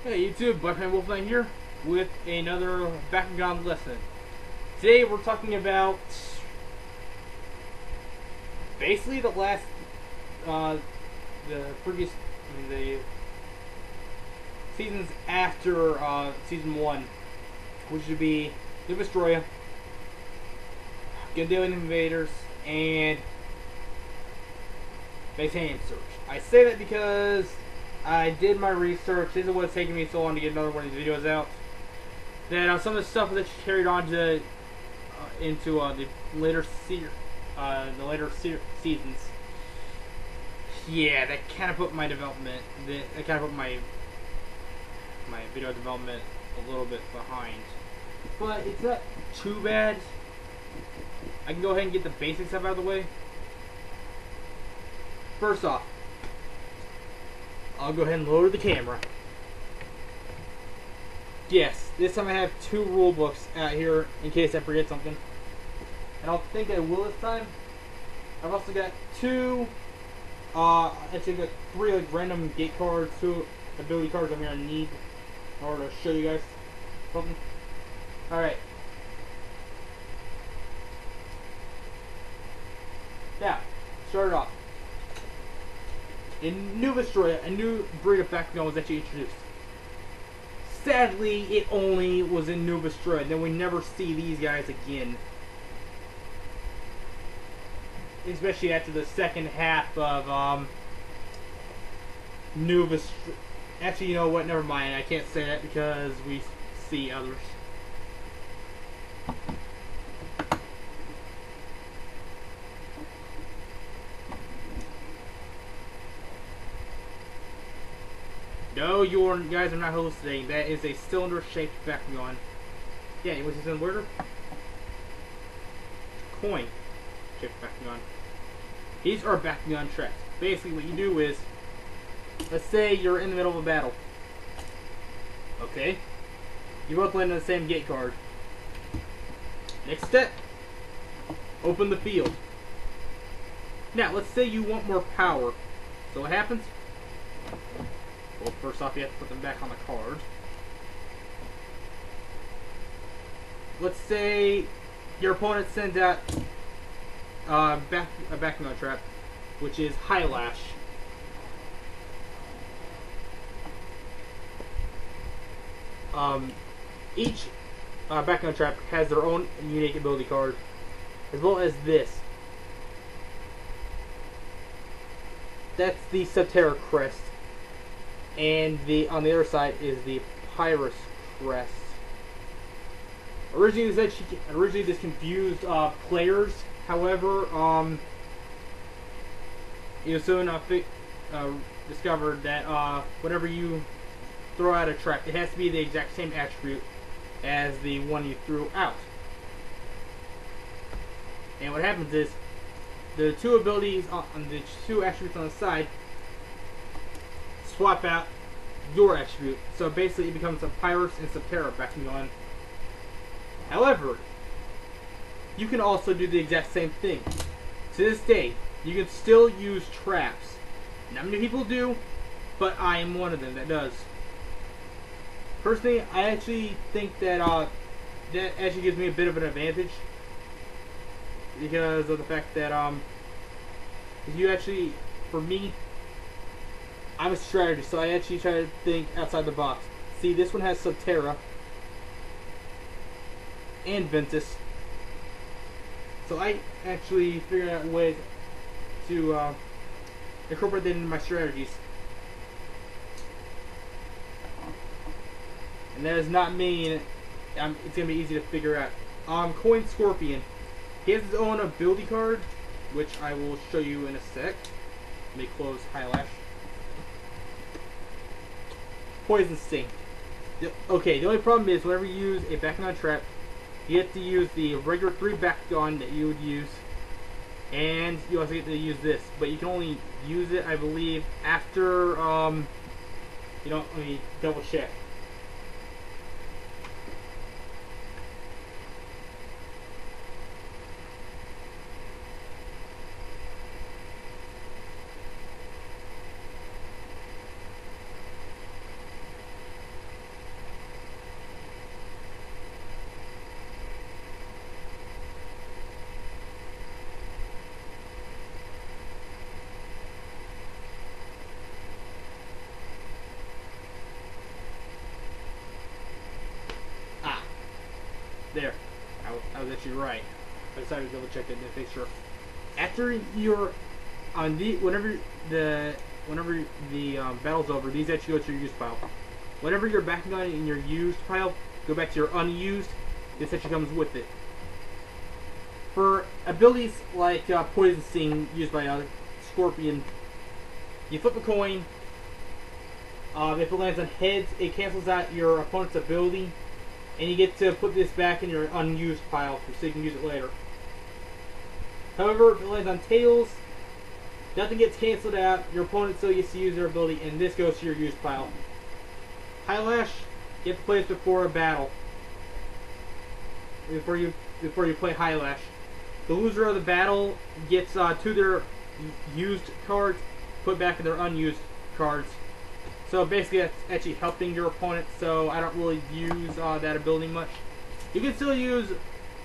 Hey YouTube, Blackman Wolfman here with another Bakugan Lesson. Today we're talking about basically the seasons after season 1, which would be New Vestroia, Gundalian Invaders, and Baytanian Search. I say that because I did my research. This is what's taking me so long to get another one of these videos out. That some of the stuff that's carried on to into the later seasons. Yeah, that kind of put my development. That kind of put my video development a little bit behind. But it's not too bad. I can go ahead and get the basic stuff out of the way. First off, I'll go ahead and lower the camera. Yes, this time I have 2 rule books out here in case I forget something. And I don't think I will this time. I've also got 2, actually got 3 like random gate cards, 2 ability cards I'm gonna need in order to show you guys something. Alright. Now, start it off. In New Vestroia, a new breed of Bakugan was actually introduced. Sadly, it only was in New Vestroia, then we never see these guys again. Especially after the second half of New Vestroia. Actually, you know what? Never mind. I can't say that because we see others. No, you guys are not hallucinating. That is a cylinder-shaped Bakugan. Yeah, which is in order. Coin-shaped Bakugan. These are Bakugan traps. Basically, what you do is, let's say you're in the middle of a battle. Okay. You both land on the same gate card. Next step, open the field. Now, let's say you want more power. So what happens? Well, first off, you have to put them back on the card. Let's say your opponent sends out a Bakugan trap, which is High Lash. Each Bakugan trap has their own unique ability card, as well as this. That's the Subterra Crest. And on the other side is the Pyrus Crest. Originally this confused players. However, it was soon discovered that whenever you throw out a trap, it has to be the exact same attribute as the one you threw out. And what happens is the 2 abilities on the 2 attributes on the side swap out your attribute. So basically it becomes a Pyrus and Subterra Bakugan. However, you can also do the exact same thing. To this day, you can still use traps. Not many people do, but I am one of them that does. Personally, I actually think that that actually gives me a bit of an advantage. Because of the fact that if you actually, for me, I'm a strategist, so I actually try to think outside the box. See, this one has Subterra and Ventus, so I actually figured out ways to incorporate that into my strategies. And that does not mean it's going to be easy to figure out. Coin Scorpion. He has his own ability card, which I will show you in a sec. Let me close High Lash. Poison Sting. Okay, the only problem is whenever you use a Bakugan trap, you have to use the regular 3 Bakugan that you would use, and you also get to use this. But you can only use it, I believe, after, you know, let me double check. There. I was actually right. I decided to double check that to make sure. After you're on whenever the battle's over, these actually go to your used pile. Whenever you're backing on in your used pile, go back to your unused. This actually comes with it. For abilities like Poison Sting used by Scorpion, you flip a coin. If it lands on heads, it cancels out your opponent's ability, and you get to put this back in your unused pile so you can use it later. However, if it lands on tails, nothing gets canceled out. Your opponent still gets to use their ability, and this goes to your used pile. High Lash, you have to play this before a battle. Before you play High Lash, the loser of the battle gets to their used cards put back in their unused cards. So basically, that's actually helping your opponent. So I don't really use that ability much. You can still use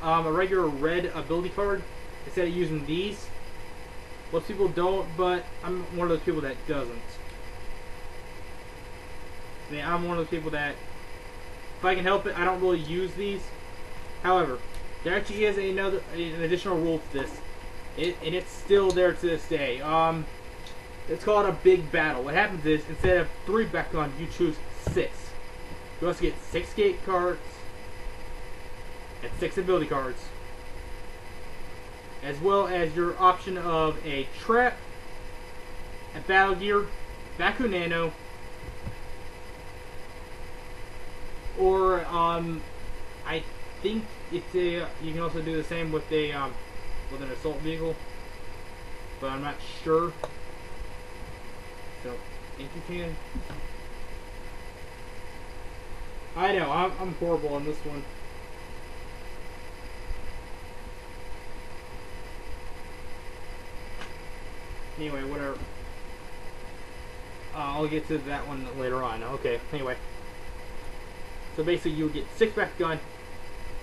a regular red ability card instead of using these. Most people don't, but I'm one of those people that doesn't. I mean, I'm one of those people that, if I can help it, I don't really use these. However, there actually is an additional rule to this, and it's still there to this day. It's called a big battle. What happens is, instead of 3 Bakugan, you choose 6. You also get 6 gate cards and 6 ability cards, as well as your option of a trap, a battle gear, Baku Nano, or I think it's a. You can also do the same with a with an assault vehicle, but I'm not sure. So I think you can. I know I'm horrible on this one. Anyway, whatever. I'll get to that one later on. Okay. Anyway. So basically, you get 6 Bakugan,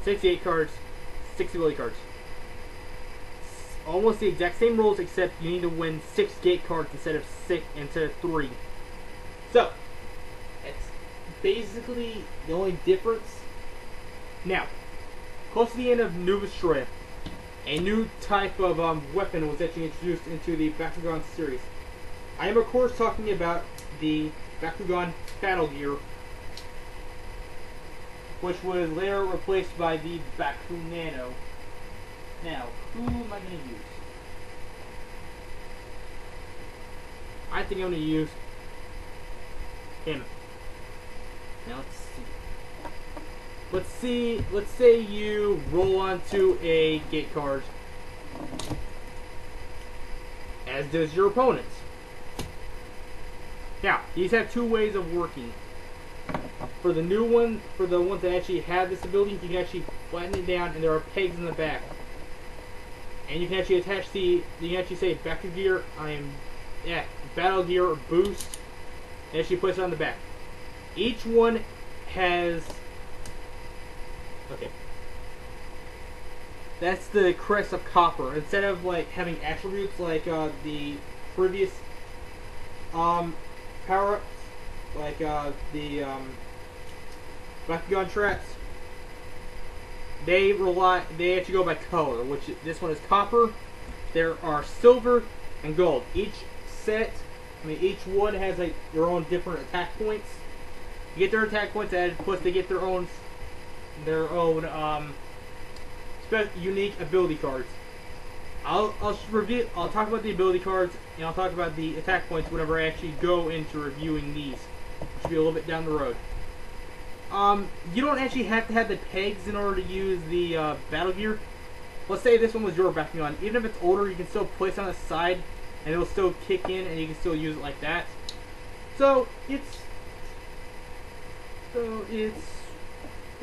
68 cards, 6 ability cards. Almost the exact same rules, except you need to win 6 gate cards instead of 3. So it's basically the only difference. Now, close to the end of New Destroyer, a new type of weapon was actually introduced into the Bakugan series. I am of course talking about the Bakugan Battle Gear, which was later replaced by the Baku Nano. Now, who am I going to use? I think I'm going to use him. Now let's see. Let's say you roll onto a gate card, as does your opponent. Now, these have 2 ways of working. For the new one, for the ones that actually have this ability, you can actually flatten it down, and there are pegs in the back. And you can actually attach you can actually say Baku Gear, Battle Gear or Boost, and actually puts it on the back. Each one has, okay, that's the crest of copper. Instead of like having attributes like the previous power-ups, like the Bakugan traps, they actually go by color, which this one is copper. There are silver and gold. Each one has like their own different attack points. You get their attack points added, plus they get their own unique ability cards. I'll talk about the ability cards, and I'll talk about the attack points whenever I actually go into reviewing these, which will be a little bit down the road. You don't actually have to have the pegs in order to use the battle gear. Let's say this one was your Bakugan. Even if it's older, you can still place it on the side, and it'll still kick in, and you can still use it like that. So it's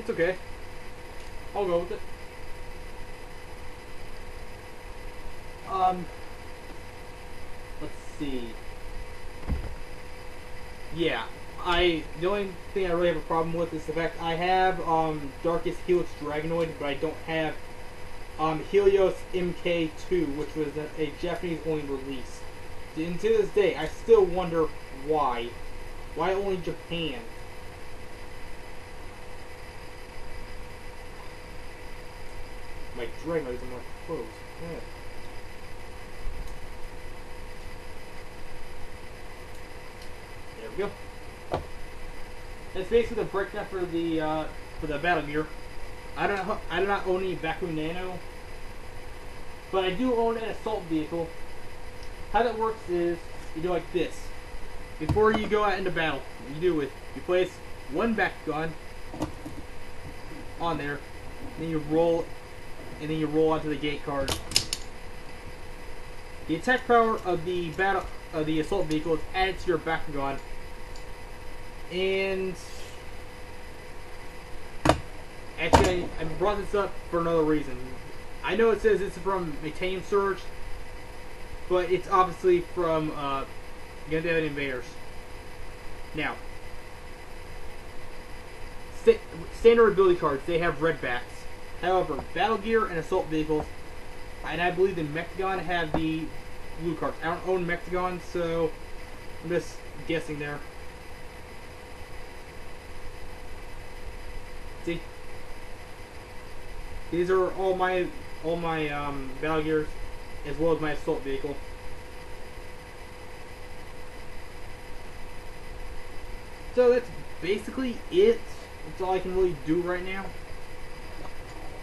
okay. I'll go with it. Let's see. Yeah, the only thing I really have a problem with is the fact I have Darkest Helix Dragonoid, but I don't have Helios MK2, which was a Japanese only release. And to this day, I still wonder why. Why only Japan? regular, these are more closed. Yeah. There we go. That's basically the breakdown for the battle gear. I do not own any Bakugan Nano, but I do own an assault vehicle. How that works is you do like this. Before you go out into battle, what you do is you place one Bakugan on there, and then you roll onto the gate card. The attack power of the assault vehicle is added to your Bakugan, and actually I brought this up for another reason. I know it says it's from Titanium Surge, but it's obviously from Gundam Invaders. Now, standard ability cards, they have red backs. However, Battle Gear and Assault Vehicles, and I believe the Mechagon have the blue cards. I don't own Mechagon, so I'm just guessing there. See? These are all my Battle Gears, as well as my Assault Vehicle. So that's basically it. That's all I can really do right now.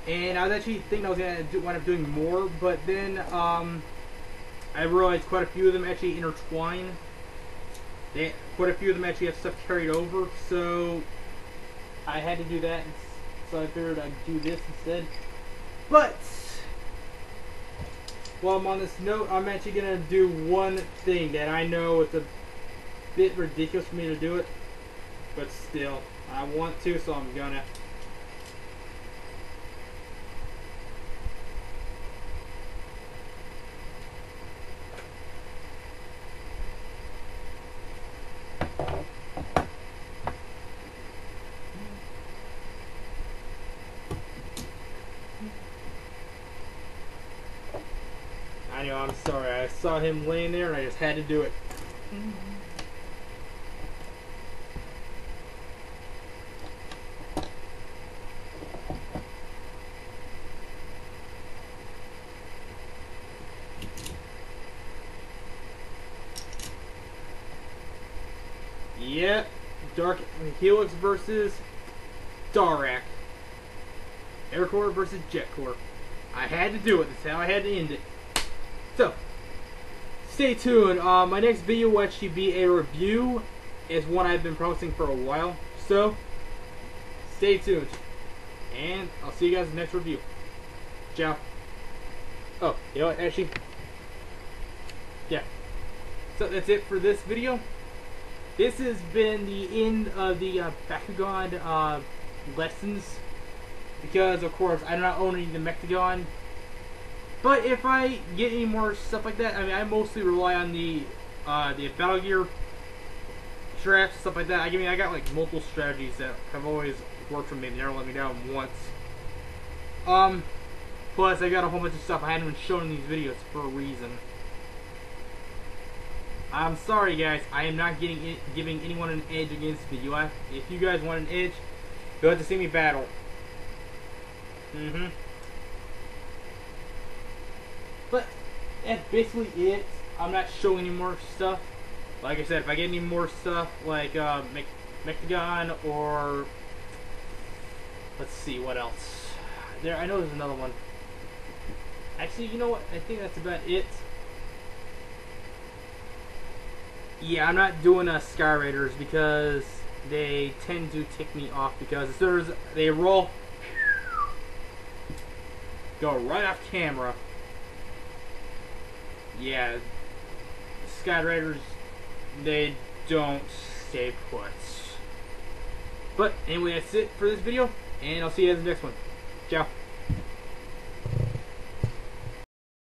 And I was actually thinking I was going to wind up doing more, but then I realized quite a few of them actually intertwine. Quite a few of them actually have stuff carried over, so I had to do that. So I figured I'd do this instead. But while I'm on this note, I'm actually going to do one thing that I know it's a bit ridiculous for me to do it. But still, I want to, so I'm gonna. I know, I'm sorry. I saw him laying there and I just had to do it. Yep, Dark Helix versus Darak. Aircore versus Jetcore. I had to do it. That's how I had to end it. So, stay tuned. My next video will actually be a review. It's one I've been promising for a while. So, stay tuned. And I'll see you guys in the next review. Ciao. Oh, you know what? Actually, yeah. So that's it for this video. This has been the end of the Bakugan lessons, because of course I do not own any of the Mechagon. But if I get any more stuff like that, I mean, I mostly rely on the Battle Gear straps, stuff like that. I mean, I got like multiple strategies that have always worked for me. They never let me down once. Plus I got a whole bunch of stuff I hadn't even shown in these videos for a reason. I'm sorry guys, I am not giving anyone an edge against me. If you guys want an edge, you'll have to see me battle. But that's basically it. I'm not showing any more stuff. Like I said, if I get any more stuff like Mechagon or let's see what else. I know there's another one. Actually, you know what? I think that's about it. Yeah, I'm not doing Sky Raiders because they tend to tick me off, because as soon as they roll, go right off camera. Yeah, Sky Raiders, they don't stay put. But anyway, that's it for this video, and I'll see you guys in the next one. Ciao.